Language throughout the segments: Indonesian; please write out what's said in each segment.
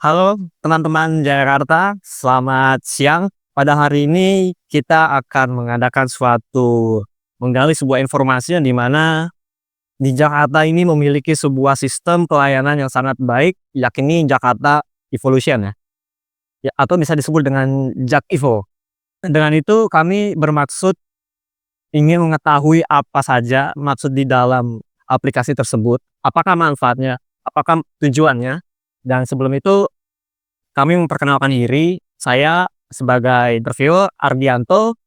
Halo teman-teman Jakarta, selamat siang. Pada hari ini kita akan mengadakan menggali sebuah informasi yang dimana di Jakarta ini memiliki sebuah sistem pelayanan yang sangat baik, yakni Jakarta Evolution ya, atau bisa disebut dengan Jak-Evo. Dengan itu kami bermaksud ingin mengetahui apa saja maksud di dalam aplikasi tersebut, apakah manfaatnya, apakah tujuannya, dan sebelum itu kami memperkenalkan diri. Saya sebagai interviewer Ardianto,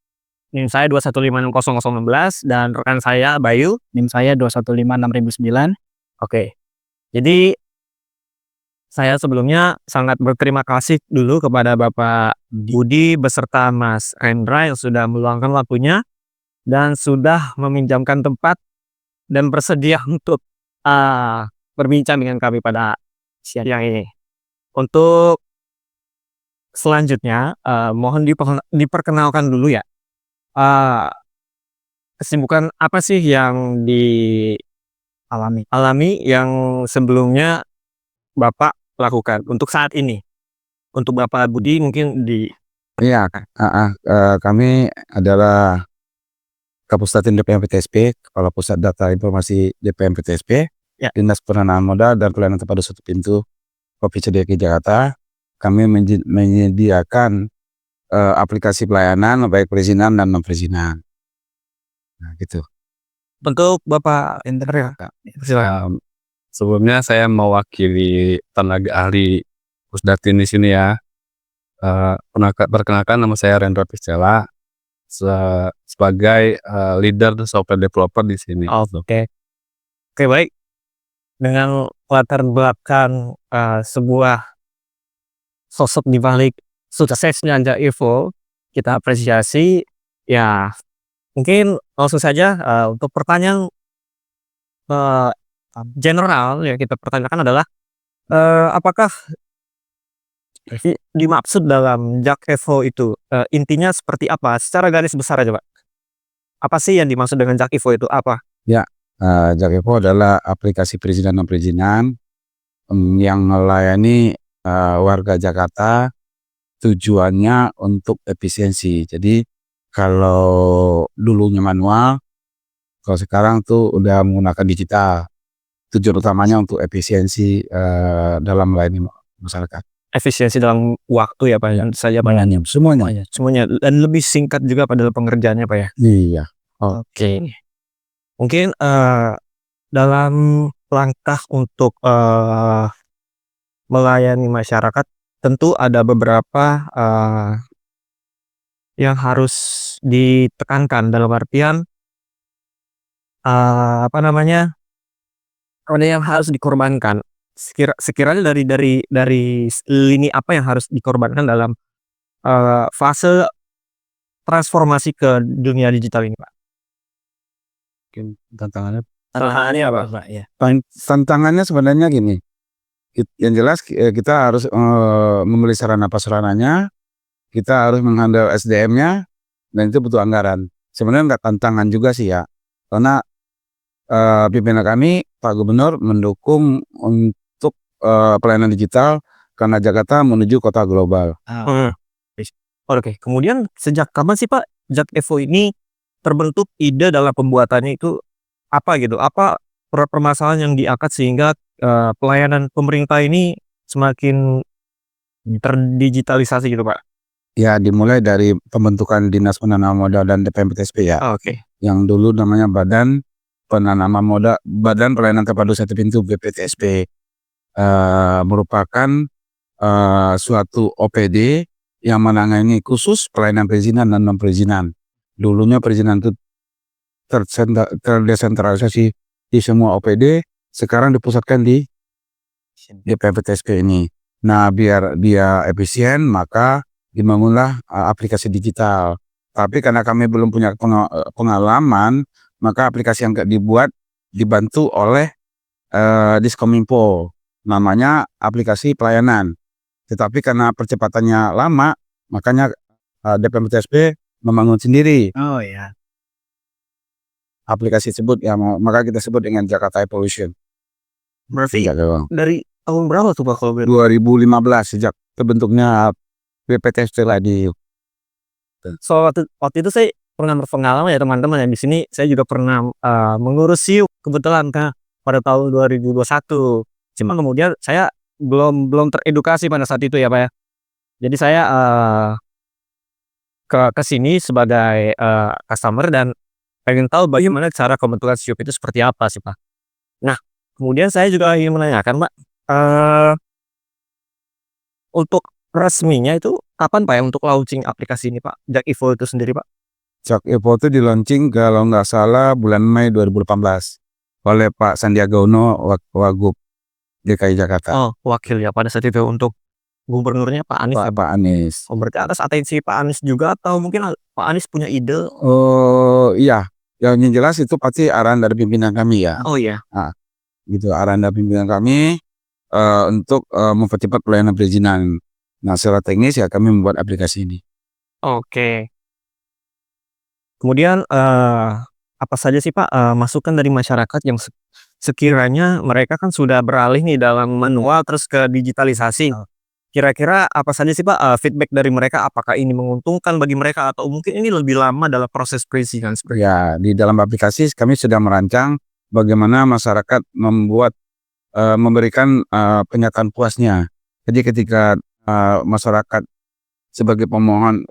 NIM saya 2156016 dan rekan saya Bayu, NIM saya 2156009. Oke. Jadi saya sebelumnya sangat berterima kasih dulu kepada Bapak Budi beserta Mas Rendra yang sudah meluangkan waktunya dan sudah meminjamkan tempat dan bersedia untuk berbincang dengan kami pada siang ini. Untuk selanjutnya, mohon diperkenalkan dulu ya, kesibukan apa sih yang dialami yang sebelumnya Bapak lakukan untuk saat ini? Untuk Bapak Budi mungkin Iya, kami adalah Kabupaten DPM PTSP, Kepala Pusat Data Informasi DPM PTSP, Ya. Dinas Penanaman Modal dan Pelayanan Terpadu Satu Pintu Provinsi DKI Jakarta. Kami menyediakan aplikasi pelayanan baik perizinan dan non perizinan. Nah, gitu. untuk Bapak Hendra ya. Silakan. Sebelumnya saya mewakili tenaga ahli Pusdatin di sini ya. Perkenalkan, nama saya Rendra Piscela sebagai leader software developer di sini. Oke, baik. Dengan latar belakang sebuah sosok di balik suksesnya Jak-Evo, kita apresiasi. Ya, mungkin langsung saja untuk pertanyaan general yang kita pertanyakan adalah apakah dimaksud dalam Jak-Evo itu intinya seperti apa? Secara garis besar aja, Pak. Apa sih yang dimaksud dengan Jak-Evo itu apa? Jak-Evo adalah aplikasi perizinan non perizinan yang melayani warga Jakarta, tujuannya untuk efisiensi. Jadi kalau dulunya manual, kalau sekarang tuh udah menggunakan digital. Tujuan utamanya untuk efisiensi dalam melayani masyarakat. Efisiensi dalam waktu ya, Pak, dan saja Pak. Semuanya dan lebih singkat juga pada pengerjaannya, Pak ya. Iya. Oke. Mungkin dalam langkah untuk melayani masyarakat tentu ada beberapa yang harus ditekankan, dalam artian ada yang harus dikorbankan. Sekiranya dari lini apa yang harus dikorbankan dalam fase transformasi ke dunia digital ini, Pak? Mungkin tantangannya apa, Pak? Ya. Tantangannya sebenarnya gini. Yang jelas kita harus membeli sarana prasarananya, kita harus menghandle SDM-nya, dan itu butuh anggaran. Sebenarnya nggak tantangan juga sih ya, karena pimpinan kami Pak Gubernur mendukung untuk pelayanan digital karena Jakarta menuju kota global. Oke. Kemudian sejak kapan sih, Pak, Jak-Evo ini terbentuk? Ide dalam pembuatannya itu apa gitu? Apa permasalahan yang diangkat sehingga pelayanan pemerintah ini semakin terdigitalisasi gitu, Pak? Ya, dimulai dari pembentukan Dinas Penanaman Modal dan DPM PTSP ya. Oke. Yang dulu namanya Badan Penanaman Modal, Badan Pelayanan Terpadu Satu Pintu BPTSP, merupakan suatu OPD yang menangani khusus pelayanan perizinan dan non perizinan. Dulunya perizinan itu terdesentralisasi di semua OPD, sekarang dipusatkan di PTSP ini. Nah, biar dia efisien, maka dibangunlah aplikasi digital. Tapi karena kami belum punya pengalaman, maka aplikasi yang dibantu oleh Diskominfo, namanya aplikasi pelayanan. Tetapi karena percepatannya lama, makanya DPM PTSP membangun sendiri. Oh ya. aplikasi tersebut ya, maka kita sebut dengan Jakarta Evolution. Berarti Iya doang. dari tahun berapa tuh Pak kalau boleh? 2015 sejak terbentuknya BPTST lagi. So waktu itu saya pernah berpengalaman ya teman-teman ya, di sini saya juga pernah mengurus SIU kebetulan pada tahun 2021. Cuma kemudian saya belum teredukasi pada saat itu ya Pak ya. Jadi saya ke sini sebagai customer dan pengen tahu bagaimana cara pembentukan SIUP itu seperti apa sih Pak. Nah kemudian saya juga ingin menanyakan Pak, untuk resminya itu kapan Pak ya untuk launching aplikasi ini Pak, Jak Evo itu sendiri Pak? Jak Evo itu di launching kalau nggak salah bulan Mei 2018 oleh Pak Sandiaga Uno, Wagub DKI Jakarta. Oh wakil ya pada saat itu untuk gubernurnya Pak Anies ya? Pak Anies. Oh berarti atas atensi Pak Anies juga atau mungkin Pak Anies punya ide? Oh iya, yang jelas itu pasti arahan dari pimpinan kami ya. Oh iya. Gitu, arahan dari pimpinan kami untuk mempercepat pelayanan perizinan. Nah secara teknis ya kami membuat aplikasi ini. Oke. Kemudian apa saja sih Pak masukan dari masyarakat yang sekiranya mereka kan sudah beralih nih dalam manual terus ke digitalisasi. Kira-kira apa saja sih Pak feedback dari mereka, apakah ini menguntungkan bagi mereka atau mungkin ini lebih lama dalam proses perizinan seperti itu? Ya, di dalam aplikasi kami sedang merancang bagaimana masyarakat memberikan pernyataan puasnya. Jadi ketika masyarakat sebagai pemohon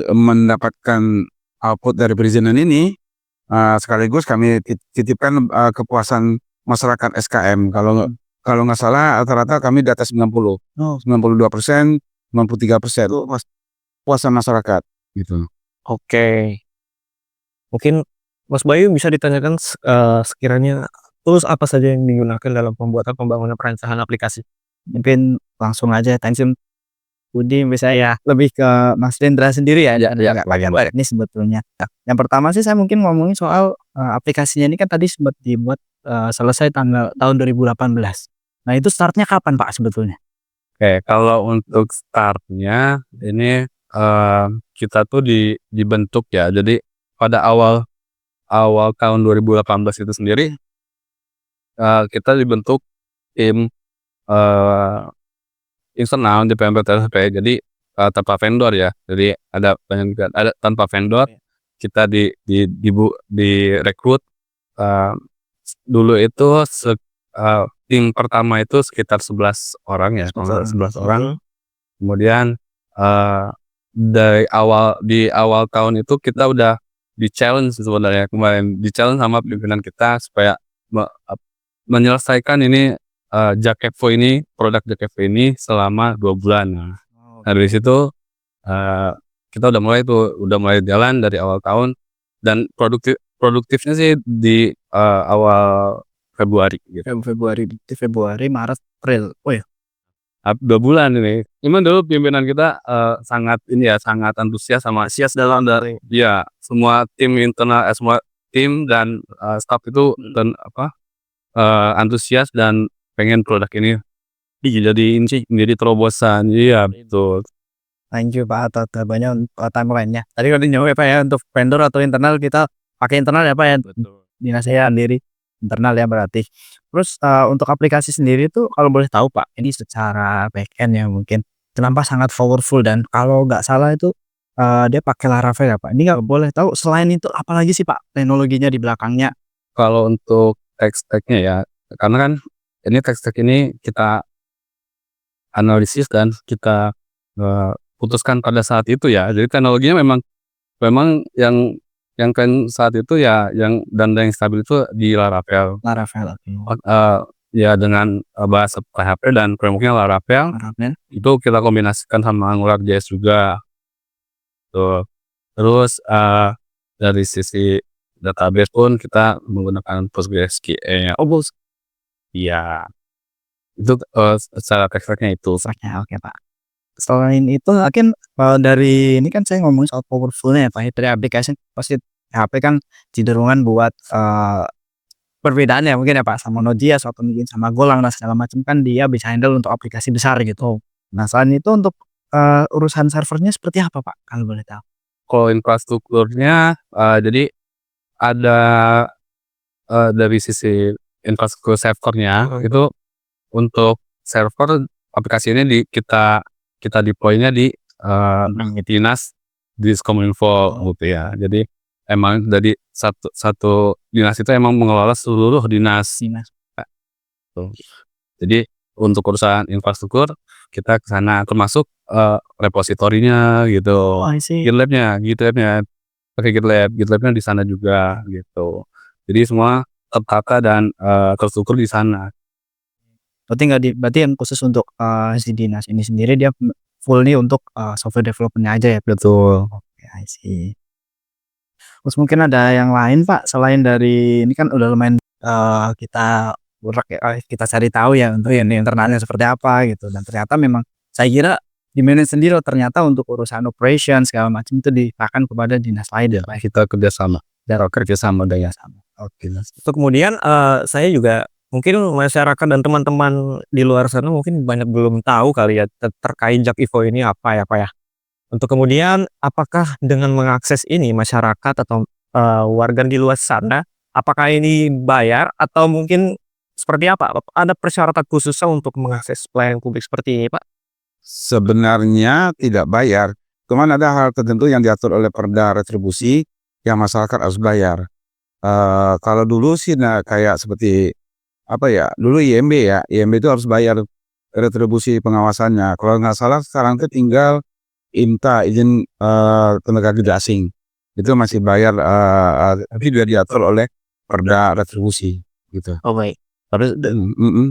mendapatkan output dari perizinan ini, sekaligus kami titipkan kepuasan masyarakat SKM. Kalau nggak salah rata-rata kami di atas 90, 92%, 93% itu puasan masyarakat gitu. Oke. Mungkin Mas Bayu bisa ditanyakan sekiranya tools apa saja yang digunakan dalam pembangunan perancangan aplikasi? Mungkin langsung aja langsung Budi bisa ya lebih ke Mas Dendra sendiri ya. Bagian Ini sebetulnya. Yang pertama sih saya mungkin ngomongin soal aplikasinya ini kan tadi sempat dibuat selesai tahun 2018. Nah itu startnya kapan Pak sebetulnya? Oke, kalau untuk startnya ini kita tuh dibentuk ya. Jadi pada awal tahun 2018 itu sendiri kita dibentuk tim internal di PMPTSP. Jadi tanpa vendor ya. Jadi ada tanpa vendor. Kita direkrut dulu itu tim pertama itu sekitar 11 orang ya, 11 orang. Kemudian di awal tahun itu kita udah di-challenge sebenarnya kemarin, di-challenge sama pimpinan kita supaya menyelesaikan ini Jak Evo ini, produk Jak Evo ini selama 2 bulan. Nah, dari situ kita udah mulai jalan dari awal tahun dan produktifnya sih di awal Februari gitu. Februari, Maret, April. Oh ya. 2 bulan ini. Cuman dulu pimpinan kita sangat antusias sama dalam dari ya semua tim internal, semua tim dan staff itu dan antusias dan pengen produk ini dijadiin sih menjadi terobosan. Iya betul. Thank you Pak atas banyak timeline-nya. Tadi udah nyawa Pak ya untuk vendor atau internal kita pakai internal ya Pak ya. Betul. Dinas saya sendiri internal ya berarti. Terus untuk aplikasi sendiri tuh kalau boleh tahu Pak, ini secara backend ya mungkin kenapa sangat powerful dan kalau nggak salah itu dia pakai Laravel ya Pak. Ini nggak boleh tahu selain itu apalagi sih Pak teknologinya di belakangnya? Kalau untuk tech stack-nya ya, karena kan ini tech stack ini kita analisis dan kita putuskan pada saat itu ya. Jadi teknologinya memang yang kan saat itu ya yang stabil itu di Laravel. Ya dengan bahasa PHP dan frameworknya Laravel. Itu kita kombinasikan sama AngularJS juga. Tuh. Terus dari sisi database pun kita menggunakan PostgreSQL. Iya. Itu secara tech stack-nya itu. Oke Pak. Selain itu mungkin dari ini kan saya ngomongin soal powerfulnya ya Pak ya, dari aplikasi pasti PHP kan cenderungan buat perbedaannya mungkin ya Pak sama Node.js atau mungkin sama Golang dan segala macam kan dia bisa handle untuk aplikasi besar gitu. Nah selain itu untuk urusan servernya seperti apa Pak kalau boleh tahu? Kalau infrastrukturnya jadi ada dari sisi infrastruktur servernya itu untuk server aplikasi ini kita deploy-nya di dinas Diskominfo gitu ya. Jadi emang dari satu dinas itu emang mengelola seluruh dinas. Tuh. Jadi untuk urusan infrastruktur kita ke sana termasuk repositorinya gitu. Oh, I see. GitLab-nya pakai GitLab-nya di sana juga gitu. Jadi semua tertata dan terstruktur di sana. Berarti yang khusus untuk si dinas ini sendiri dia full nih untuk software development-nya aja ya? Betul. Oke, I see. Terus mungkin ada yang lain Pak selain dari ini kan udah lumayan kita urak ya, kita cari tahu ya untuk ini internalnya seperti apa gitu, dan ternyata memang saya kira di manage sendiri ternyata untuk urusan operation segala macam itu diserahkan kepada dinas lain ya Pak. Kita kerjasama daya sama. Oke. Itu kemudian saya juga mungkin masyarakat dan teman-teman di luar sana mungkin banyak belum tahu kali ya terkait Jak.io ini apa ya Pak ya. Untuk kemudian apakah dengan mengakses ini masyarakat atau warga di luar sana, apakah ini bayar atau mungkin seperti apa? Ada persyaratan khususnya untuk mengakses pelayanan publik seperti ini Pak? Sebenarnya tidak bayar, cuman ada hal tertentu yang diatur oleh Perda Retribusi yang masyarakat harus bayar. Kalau dulu sih kayak seperti apa ya, dulu IMB itu harus bayar retribusi pengawasannya. Kalau nggak salah sekarang itu tinggal IMTA, izin tenaga kerja asing, itu masih bayar, tapi sudah diatur oleh Perda Retribusi gitu. Oh baik. Terus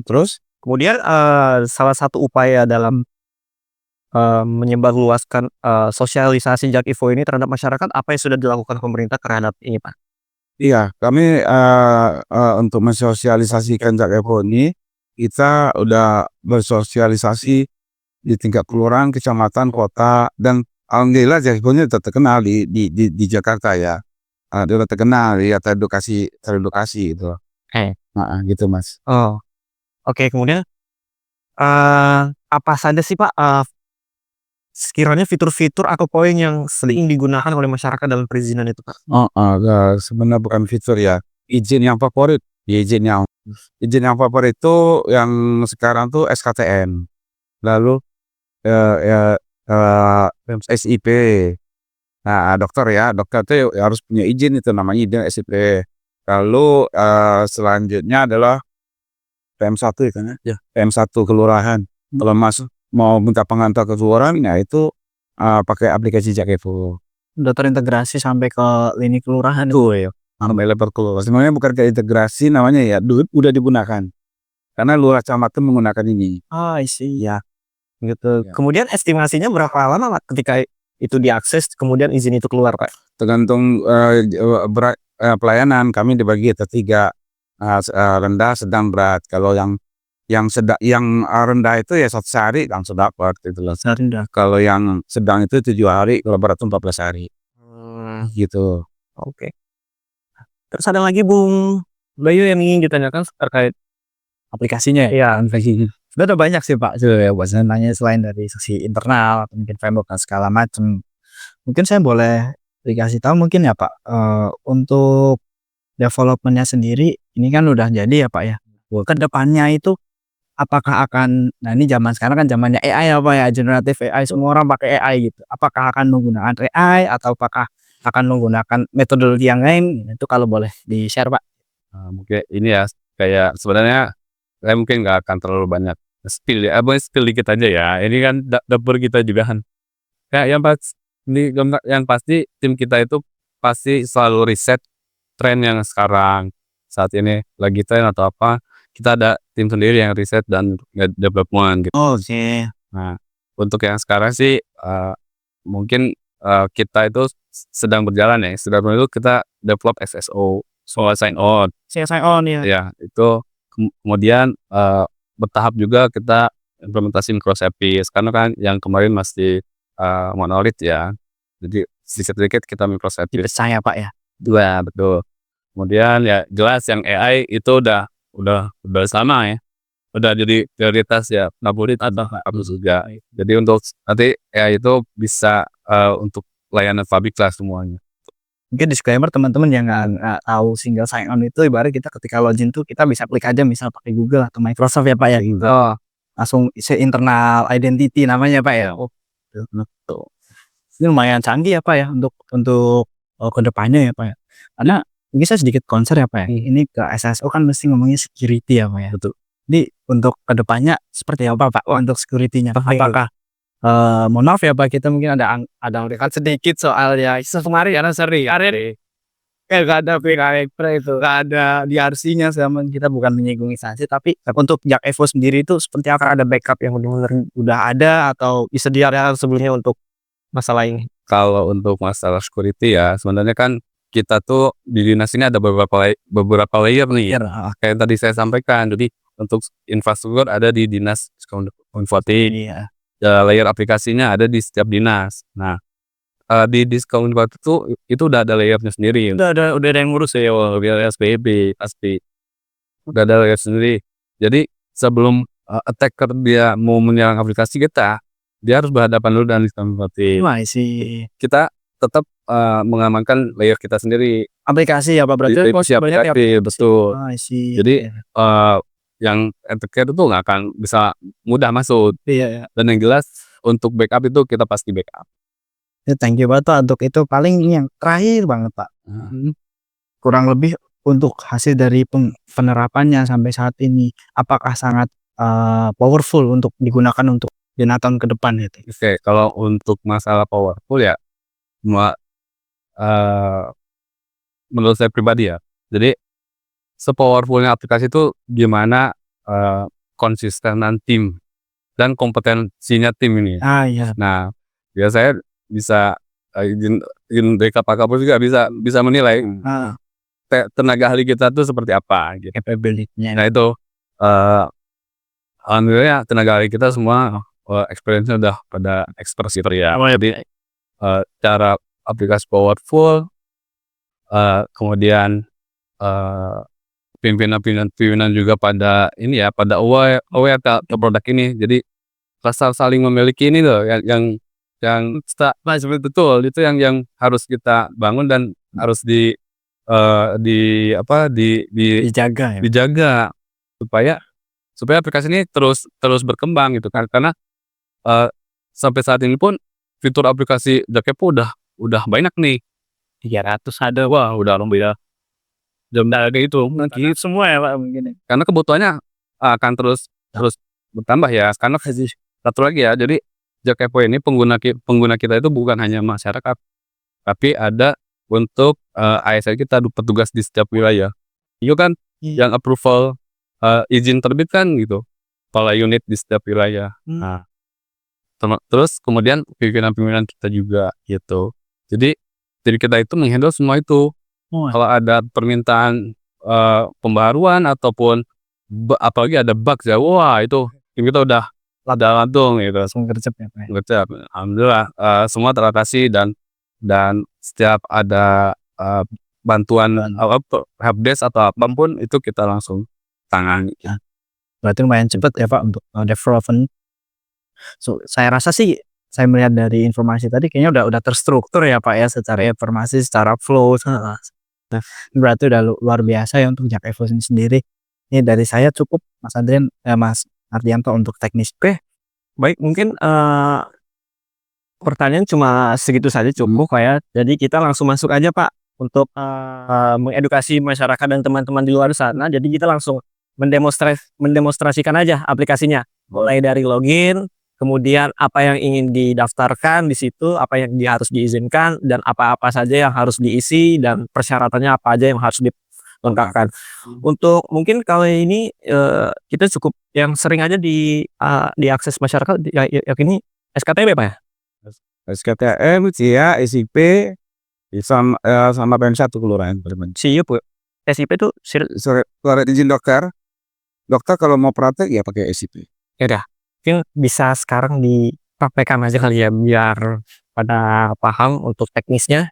Terus kemudian salah satu upaya dalam menyebarluaskan sosialisasi Jak.io ini terhadap masyarakat, apa yang sudah dilakukan pemerintah terhadap ini Pak? iya, kami untuk mensosialisasikan Jak.io ini, kita udah bersosialisasi di tingkat kelurahan, kecamatan, kota, dan alhamdulillah Jak.io ini tetap terkenal di Jakarta ya. Dia udah terkenal ya, teredukasi gitu. Gitu Mas. Oh, oke. Kemudian apa saja sih Pak sekiranya fitur-fitur atau poin yang sering digunakan oleh masyarakat dalam perizinan itu Pak? Sebenarnya bukan fitur ya, izin yang favorit. Izin yang favorit itu yang sekarang tuh SKTN, lalu SIP. Nah, dokter tuh harus punya izin, itu namanya izin SIP. Lalu selanjutnya adalah PM1 ya kan ya? PM1 kelurahan. Kalau mau minta pengantar ke kelurahan, ya itu pakai aplikasi Jak.io. Udah terintegrasi sampai ke lini kelurahan ya. Sampai level kelurahan. Sebenarnya bukan kayak integrasi namanya ya, udah digunakan. Karena lurah kecamatan menggunakan ini. Oh, I see. Ya, gitu. Ya. Kemudian estimasinya berapa lama Pak ketika itu diakses kemudian izin itu keluar Pak? Tergantung berat pelayanan, kami dibagi ke 3, rendah, sedang, berat. Kalau yang rendah itu ya 1 hari langsung dapat gitu loh. Kalau yang sedang itu 7 hari, kalau berat itu 14 hari. Gitu. Oke. Terus ada lagi Bung Bayu yang ingin ditanyakan terkait aplikasinya ya? aplikasinya. Sebenarnya banyak sih Pak sebenarnya buat saya nanya, selain dari sisi internal atau mungkin framework dan segala macam. Mungkin saya boleh dikasih tahu mungkin ya Pak, untuk development-nya sendiri ini kan udah jadi ya Pak ya. Ke depannya itu apakah akan, nah ini zaman sekarang kan zamannya AI apa ya, generative AI, semua orang pakai AI gitu. Apakah akan menggunakan AI atau apakah akan menggunakan metodologi yang lain? Itu kalau boleh di-share Pak. Mungkin ini ya, kayak sebenarnya saya mungkin nggak akan terlalu banyak spill dikit aja ya. Ini kan dapur kita juga kan. Kayak yang pasti tim kita itu pasti selalu riset tren yang sekarang saat ini lagi tren atau apa. Kita ada tim sendiri yang riset dan development gitu. Oke. Nah, untuk yang sekarang sih mungkin kita itu sedang berjalan ya. Sedang itu kita develop SSO, soal sign on. Sign on ya. Ya, itu kemudian bertahap juga kita implementasi microservice karena kan yang kemarin masih monolit ya. Jadi sedikit-sedikit kita microservice. Dibesar ya Pak ya. Dua, betul. Kemudian ya jelas yang AI itu udah sama ya. Udah jadi prioritas ya, favorit atau apa juga. Jadi untuk nanti AI itu bisa untuk layanan publik lah semuanya. mungkin disclaimer teman-teman yang nggak tahu single sign on itu ibarat kita ketika login tuh kita bisa klik aja misal pakai Google atau Microsoft ya Pak ya gitu. Langsung isi internal identity namanya Pak ya. Oh, tuh. Ini lumayan canggih ya Pak ya untuk kedepannya ya Pak ya. Karena mungkin saya sedikit concern ya Pak ya. Ini ke SSO kan mesti ngomongnya security ya Pak ya. Betul. Jadi untuk kedepannya seperti apa Pak untuk security-nya? Apakah mohon maaf ya Pak, kita mungkin ada rekan sedikit soalnya kemarin karena sering gak ada PKP itu, gak ada DRC-nya sama kita bukan menyinggung instansi, tapi untuk Jak Evo sendiri itu seperti apa? Ada backup yang benar-benar udah ada atau disediakan sebelumnya untuk masalah ini? Kalau untuk masalah security ya sebenarnya kan kita tuh di dinas ini ada beberapa layer nih. Kayak tadi saya sampaikan, jadi untuk infrastruktur ada di dinas Kominfo. Layer aplikasinya ada di setiap dinas. Nah, di Diskominfo itu udah ada layernya sendiri. Udah ada yang ngurus ya, SPB pasti. Udah ada layer sendiri. Jadi sebelum attacker dia mau menyerang aplikasi kita, dia harus berhadapan dulu dengan Diskominfo. Kita tetap mengamankan layer kita sendiri. Aplikasi ya Pak berarti? Betul. Jadi yang attacker itu nggak akan bisa mudah masuk. Iya. Dan yang jelas untuk backup itu kita pasti backup. Thank you banget Pak untuk itu. Paling yang terakhir banget Pak. Kurang lebih untuk hasil dari penerapannya sampai saat ini, apakah sangat powerful untuk digunakan untuk 5 tahun ke depan gitu? Oke, kalau untuk masalah powerful ya, menurut saya pribadi ya. Jadi sepowerfulnya aplikasi itu gimana konsistenan tim dan kompetensinya tim ini. Iya. Nah, ya saya bisa izin dari Kapolri juga bisa menilai tenaga ahli kita tuh seperti apa gitu. Capability-nya. Nah itu alhamdulillah tenaga ahli kita semua experience-nya udah pada expert gitu ya. Jadi cara aplikasi powerful, kemudian pimpinan juga pada ini ya, pada aware ke produk ini. Jadi rasa saling memiliki ini loh yang betul itu yang harus kita bangun dan harus dijaga supaya aplikasi ini terus berkembang gitu kan. Karena sampai saat ini pun fitur aplikasi Jak Evo udah banyak nih, 300 ada. Wah, udah lumayan. Jam kayak itu mungkin semua ya Pak mungkin. Karena kebutuhannya akan terus bertambah ya. Karena satu lagi ya, jadi Jak Evo ini pengguna kita itu bukan hanya masyarakat, tapi ada untuk ASN kita, petugas di setiap wilayah. Itu kan yang approval izin terbit kan gitu, kepala unit di setiap wilayah. Nah, terus kemudian pimpinan kita juga gitu. Jadi kita itu menghandle semua itu. Kalau ada permintaan pembaruan ataupun apalagi ada bug ya, wah itu tim kita udah langsung gitu. Langsung gercep ya Pak. Gercep. Alhamdulillah semua teratasi dan setiap ada bantuan helpdesk atau apapun itu kita langsung tangani. Berarti lumayan cepat ya Pak untuk development. So, saya rasa sih saya melihat dari informasi tadi kayaknya udah terstruktur ya Pak ya, secara informasi, secara flow. Nah, berarti udah luar biasa ya untuk Jak Evo sendiri. Ini dari saya cukup Mas Adrian, Mas Ardianto untuk teknis. Oke, baik mungkin pertanyaan cuma segitu saja cukup ya. Jadi kita langsung masuk aja Pak untuk mengedukasi masyarakat dan teman-teman di luar sana. Jadi kita langsung mendemonstrasikan aja aplikasinya, mulai dari login, kemudian apa yang ingin didaftarkan di situ, apa yang harus diizinkan, dan apa-apa saja yang harus diisi, dan persyaratannya apa aja yang harus dilengkapkan. Untuk mungkin kali ini kita cukup yang sering aja diakses masyarakat yang ini SKTM Pak ya? SKTM, CIA, SIP, sama PN1 kelurahan. SIP itu surat izin dokter. Dokter kalau mau praktek ya pakai SIP. Ya udah. Mungkin bisa sekarang dipraktekkan aja kali ya biar pada paham untuk teknisnya.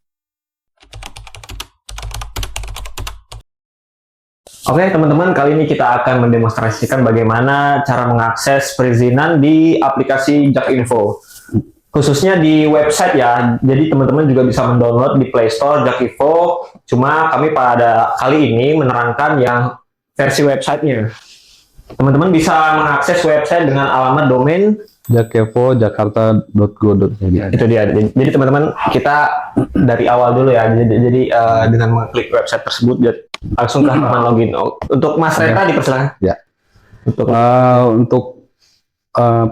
Oke teman-teman, kali ini kita akan mendemonstrasikan bagaimana cara mengakses perizinan di aplikasi Jak Info. khususnya di website ya. Jadi teman-teman juga bisa mendownload di Play Store Jakevo. Cuma kami pada kali ini menerangkan yang versi websitenya. Teman-teman bisa mengakses website dengan alamat domain jakevo.jakarta.go.id. itu dia. Jadi teman-teman kita dari awal dulu ya. Jadi dengan mengklik website tersebut langsung ke halaman login. Untuk Mas Reta dipersilakan. Ya. Untuk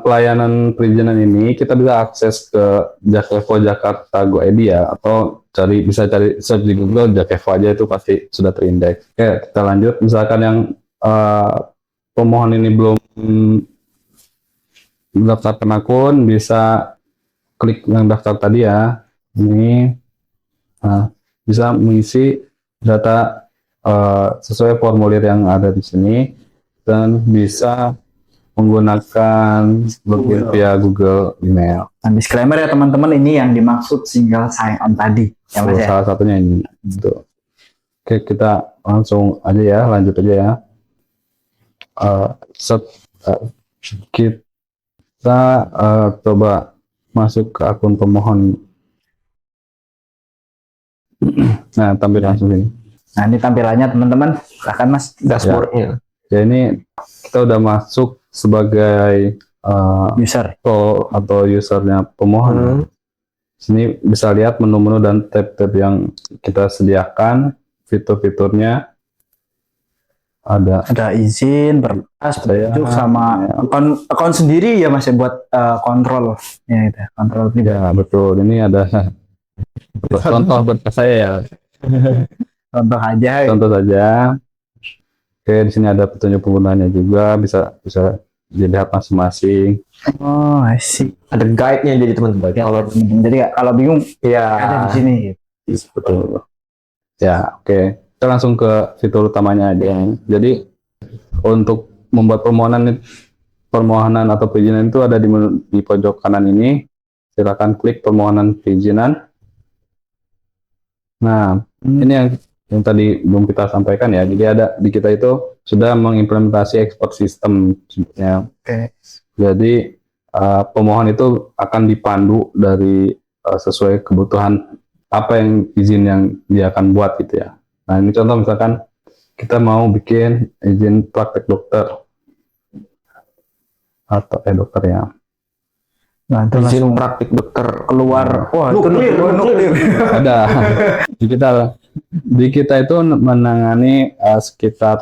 Pelayanan perizinan ini kita bisa akses ke Jakevo Jakarta Go.id ya, atau bisa cari search di Google Jakevo aja, itu pasti sudah terindeks. Oke, kita lanjut. Misalkan yang pemohon ini belum mendaftarkan akun, bisa klik yang daftar tadi ya. Ini bisa mengisi data sesuai formulir yang ada di sini, dan bisa menggunakan login via Google email. Dan disclaimer ya teman-teman, ini yang dimaksud single sign on tadi. Ya, Mas, ya? Salah satunya ini. Gitu. Oke, kita langsung aja ya, lanjut aja ya. Kita coba masuk ke akun pemohon. Nah, tampil langsung ini. Nah, ini tampilannya teman-teman. Silahkan Mas. dashboardnya. Ya, ini kita udah masuk sebagai User. atau usernya pemohon. Sini bisa lihat menu-menu dan tab-tab yang kita sediakan, fitur-fiturnya ada Izin, berkas, petunjuk, sama akun sendiri ya Mas, ya, buat kontrol ya, itu kontrol pribadi. ya, betul. Ini ada contoh berkas saya ya. Contoh aja. Contoh saja. Oke, di sini ada petunjuk penggunaannya juga, bisa dilihat masing-masing. Oh, I see. Ada guide-nya jadi teman-teman. Jadi kalau bingung Ya. ada di sini. Betul. Ya, oke. Kita langsung ke fitur utamanya aja. Jadi untuk membuat permohonan atau perizinan itu ada di pojok kanan ini. Silakan klik permohonan perizinan. Nah, ini yang tadi belum kita sampaikan ya. Jadi ada di kita itu sudah mengimplementasi export system sebenarnya. Oke. Jadi pemohon itu akan dipandu dari sesuai kebutuhan apa yang izin yang dia akan buat gitu ya. Nah, ini contoh misalkan kita mau bikin izin praktek dokter atau dokter ya. Nah, itu Izin langsung praktik dokter keluar. Wah, itu nuklir. Ada di kita itu menangani sekitar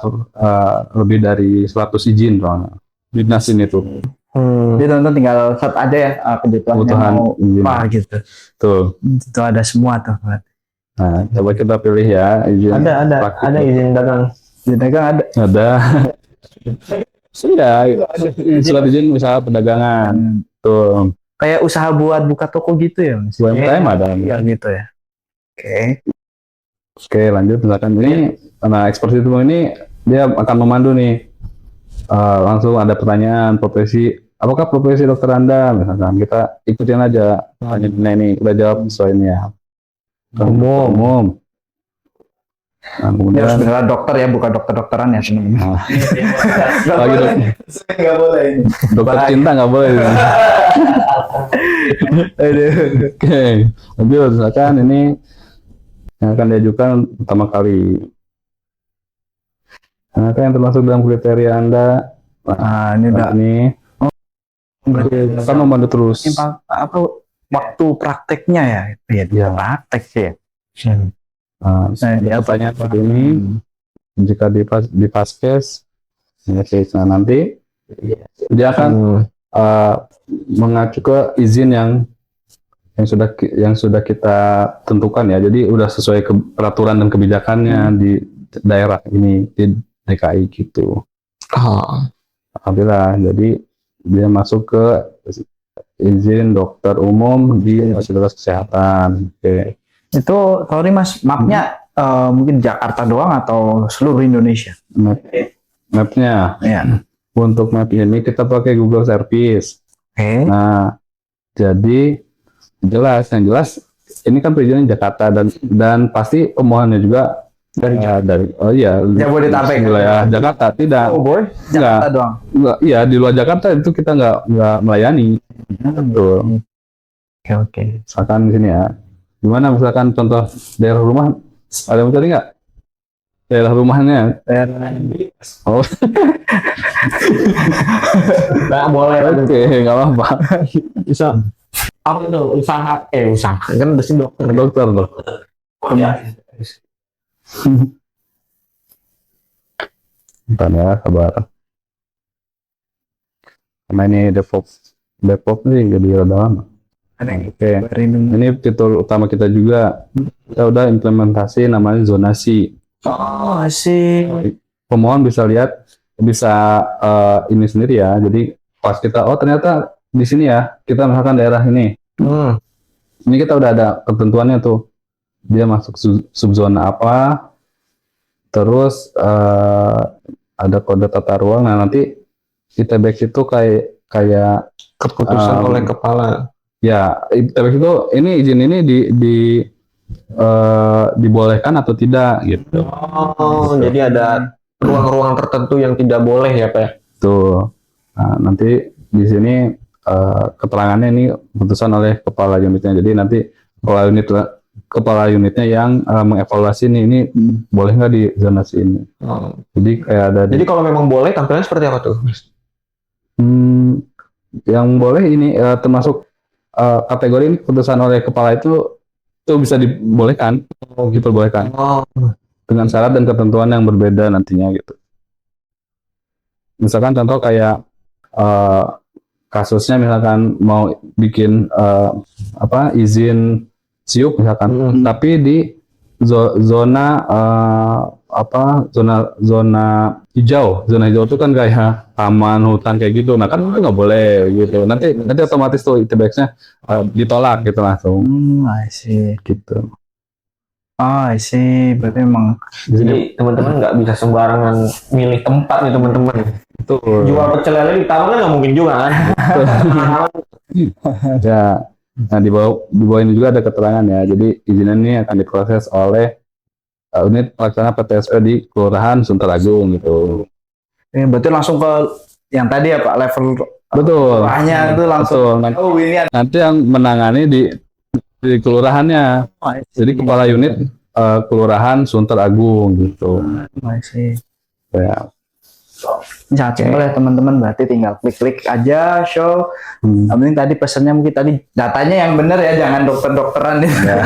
lebih dari 100 izin soalnya. Dinas ini tuh. Jadi teman-teman tinggal search aja ya kebutuhan mau izin. apa gitu. Tuh. Itu ada semua tuh. Nah, coba kita pilih ya izin. Ada izin dagang. Izin dagang ada. Ada. Sudah. Surat izin usaha perdagangan. Tuh. Kayak usaha buat buka toko gitu ya Mas? UMKM ada. Ya gitu ya. Oke, lanjut. Misalkan ini karena ekspor sistem ini dia akan memandu nih. Langsung ada pertanyaan profesi. Apakah profesi dokter Anda? Misalkan kita ikutin aja. Ini kita jawab sesuainya. Umum. Nah, Ini harus kemudian beneran dokter ya, bukan dokter-dokteran ya sebenarnya. lagi Nggak boleh ini. dokter cinta nggak boleh. Oke, lanjut. Misalkan ini yang akan diajukan pertama kali. Nah, yang termasuk dalam kriteria Anda. Nah, ini udah akan membantu terus. apa waktu prakteknya ya? Iya, praktek sih ya. Nah, pertanyaan seperti ini, jika di Paskes, nah nanti dia akan mengacu ke izin yang sudah kita tentukan ya. Jadi udah sesuai peraturan dan kebijakannya di daerah ini di DKI gitu. Alhamdulillah. Jadi dia masuk ke izin dokter umum di fasilitas kesehatan. Oke. Itu sorry Mas, mapnya mungkin Jakarta doang atau seluruh Indonesia? Mapnya. Ya. Untuk map ini kita pakai Google Service. Oke. Nah, jadi yang jelas ini kan perizinan Jakarta dan pasti pemohonnya juga dari Jabodetabek. wilayah Jakarta tidak. Oh boy, Jakarta doang. Enggak, iya di luar Jakarta itu kita nggak melayani. Betul. Oke. Misalkan di sini ya. Gimana misalkan contoh daerah rumah, ada yang cari nggak? Daerah rumahnya. Oh, Nggak boleh. oke, nggak apa-apa. Bisa. Apa tuh? Usaha. Usaha. Kan udah sih dokter. Dokter loh. Bentar ya, kabar. Karena ini Depok nih jadi rada lama. Oke, ini fitur utama kita juga. Kita udah implementasi namanya zonasi. Oh, asik. Pemohon bisa lihat, bisa ini sendiri ya. Jadi pas kita, oh ternyata di sini ya, kita misalkan daerah ini. Ini kita udah ada ketentuannya tuh. Dia masuk subzona apa, terus ada kode tata ruang. Nah nanti ITBX itu kayak Keputusan oleh kepala. ya ITBX itu ini izin ini dibolehkan atau tidak gitu. Oh, jadi ada ruang-ruang tertentu yang tidak boleh ya, Pak? Tuh. Nah, nanti di sini keterangannya ini keputusan oleh kepala unitnya. Jadi nanti kepala unitnya yang mengevaluasi ini boleh nggak di zonasi ini. Oh. Jadi kayak ada. Jadi kalau memang boleh, tampilannya seperti apa tuh? Yang boleh ini termasuk kategori ini keputusan oleh kepala itu bisa dibolehkan, diperbolehkan dengan syarat dan ketentuan yang berbeda nantinya gitu. Misalkan contoh kayak kasusnya misalkan mau bikin izin siup misalkan, tapi di zona zona hijau itu kan kayak taman hutan kayak gitu. Nah kan itu nggak boleh gitu. Nanti otomatis tuh ITBX-nya ditolak gitu langsung. I see. Gitu. Oh, I see. Berarti memang Jadi teman-teman nggak bisa sembarangan milih tempat nih teman-teman. Itu Jual pecel lele di taman kan nggak mungkin juga kan? ya. Nah di bawah ini juga ada keterangan ya. Jadi izin ini akan diproses oleh unit pelaksana PTSP di Kelurahan Sunteragung gitu. ini berarti langsung ke yang tadi ya Pak, level Betul. hanya itu langsung. Betul. Oh, ini Nanti yang menangani di kelurahannya. Jadi kepala unit Kelurahan Sunteragung gitu. I see. Ya. Ini sangat simpel ya teman-teman, berarti tinggal klik-klik aja show. Yang penting tadi pesannya mungkin tadi datanya yang benar ya, jangan dokter-dokteran ya.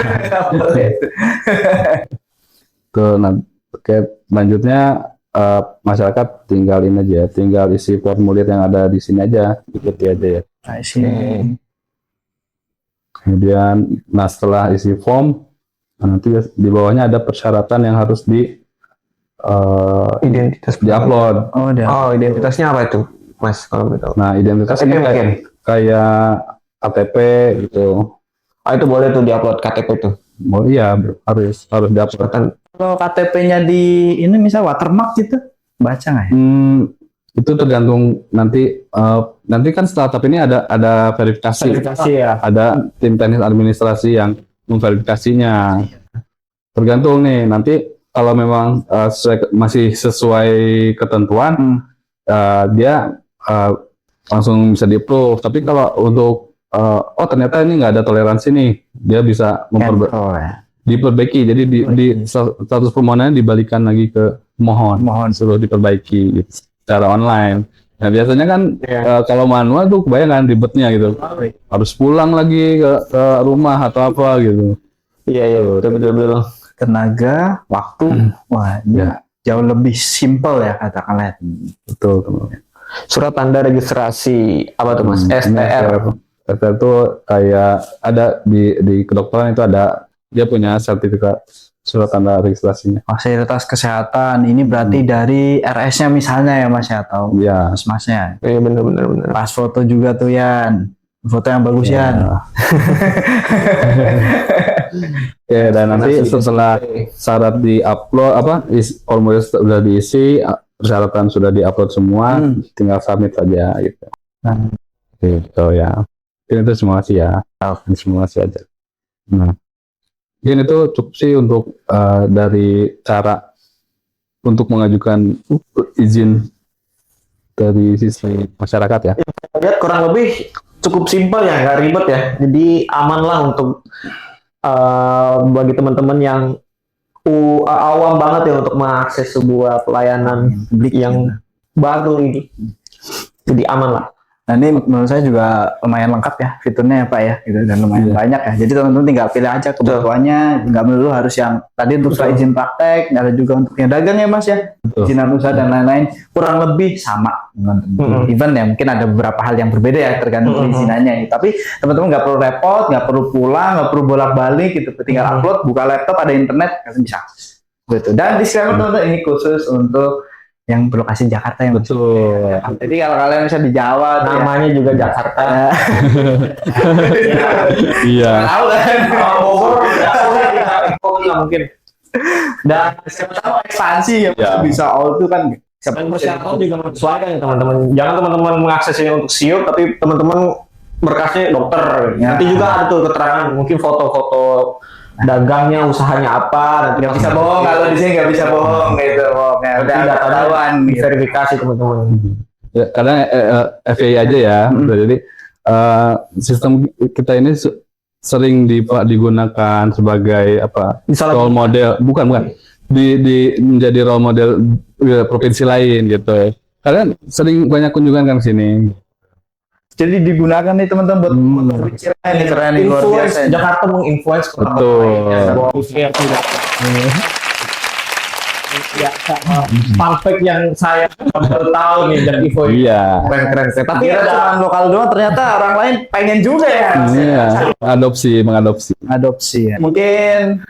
Tuh, nah, oke, selanjutnya masyarakat tinggal ini aja, tinggal isi formulir yang ada di sini aja, ikuti aja ya. I see. Kemudian, nah setelah isi form, nanti di bawahnya ada persyaratan yang harus Identitas diupload. Oh, identitasnya apa itu, Mas? Kalau begitu. Nah, identitas KTP ini mungkin? kayak KTP gitu. Ah, itu boleh tuh diupload KTP tuh. Oh iya, harus diupload. Kalau KTP-nya di ini misal watermark gitu, baca nggak ya? Itu tergantung nanti kan setelah tahap ini ada verifikasi. ya. Ada tim teknis administrasi yang memverifikasinya. Tergantung nih, nanti kalau memang masih sesuai ketentuan, dia langsung bisa di-approve. Tapi kalau untuk ternyata ini nggak ada toleransi nih, dia bisa diperbaiki. Jadi di status permohonannya dibalikan lagi ke mohon suruh diperbaiki gitu, secara online. Nah biasanya kan kalau manual tuh kebayang kan ribetnya gitu, harus pulang lagi ke rumah atau apa gitu. Iya betul. Tenaga, waktu, wah ini jauh lebih simpel ya katakanlah. Betul. Surat tanda registrasi apa tuh Mas? STR. STR itu kayak ada di kedokteran itu ada, dia punya sertifikat surat tanda registrasinya. Fasilitas kesehatan ini berarti dari RS-nya misalnya ya Mas ya, atau Mas-masnya. Iya benar. Pas foto juga tuh Yan, foto yang bagus Yan. Ya, dan nanti setelah syarat di-upload formulir sudah diisi, persyaratan sudah di-upload semua, tinggal submit saja gitu. Gitu ya. Itu semua sih ya. Semua sih aja. Nah. Mungkin itu cukup sih untuk dari cara untuk mengajukan izin dari sisi masyarakat ya. Lihat kurang lebih cukup simpel ya, nggak ribet ya. Jadi aman lah untuk bagi teman-teman yang awam banget ya untuk mengakses sebuah pelayanan publik yang baru ini. Jadi aman lah. Nah ini menurut saya juga lumayan lengkap ya fiturnya ya Pak ya, gitu, dan lumayan banyak ya. Jadi teman-teman tinggal pilih aja kebutuhannya, nggak melulu harus yang tadi untuk izin praktek, ada juga untuk yang dagang ya Mas ya, izinan usaha dan lain-lain, kurang lebih sama teman-teman. Even ya mungkin ada beberapa hal yang berbeda ya tergantung perizinannya. Tapi teman-teman nggak perlu repot, nggak perlu pulang, nggak perlu bolak-balik gitu, tinggal upload, buka laptop, ada internet, kalian bisa. Gitu. Dan disclaimer teman-teman ini khusus untuk yang berlokasi di Jakarta yang Betul. Jadi kalau kalian bisa di Jawa Namanya juga Jakarta. Iya. tahu kan Bogor nggak mungkin. dan siapa tahu ekspansi ya Ya. bisa all itu kan siapa Dan persyaratan juga menyesuaikan ya teman-teman. Jangan teman-teman mengakses ini untuk SEO, tapi teman-teman berkasnya dokter. Ya. Nanti juga ada tuh keterangan, mungkin foto-foto dagangnya, usahanya apa. Nanti nggak bisa bohong kalau di sini nggak bisa bohong gitu bohongnya udah datanya ketahuan gitu. diverifikasi teman-teman. Ya, karena FAI aja ya. Jadi sistem kita ini sering digunakan sebagai apa? Role model, bukan menjadi role model provinsi lain gitu. Kalian sering banyak kunjungan kan ke sini. Jadi digunakan nih teman-teman buat ini keren nih luar Influence, biasa. Jakarta menginfluence kota Betul. Ya, fun fact yang saya baru tahu nih dari Ivo ini. Iya. Keren. Tapi Kira ada cuma lokal doang, ternyata orang lain pengen juga ya. Iya. Mengadopsi. Adopsi ya. Mungkin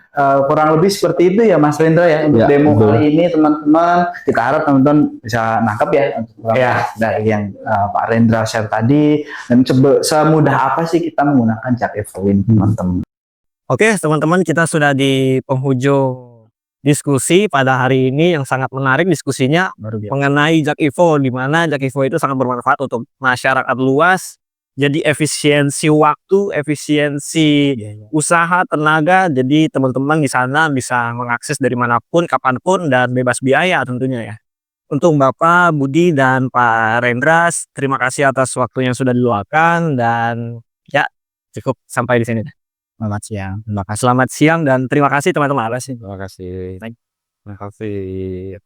kurang lebih seperti itu ya Mas Rendra ya untuk Ya, demo betul. kali ini teman-teman. Kita harap teman-teman bisa nangkep ya untuk Ya. dari yang Pak Rendra share tadi dan semudah apa sih kita menggunakan Jak Evo ini teman-teman. Oke, teman-teman, kita sudah di penghujung diskusi pada hari ini yang sangat menarik diskusinya mengenai Jak Evo, di mana Jak Evo itu sangat bermanfaat untuk masyarakat luas. Jadi efisiensi waktu, efisiensi usaha, tenaga. Jadi teman-teman di sana bisa mengakses dari manapun, kapanpun, dan bebas biaya tentunya ya. Untuk Bapak Budi dan Pak Rendra, terima kasih atas waktu yang sudah diluangkan, dan ya cukup sampai di sini. Selamat siang. Selamat siang dan terima kasih teman-teman. Terima kasih. Baik. Terima kasih.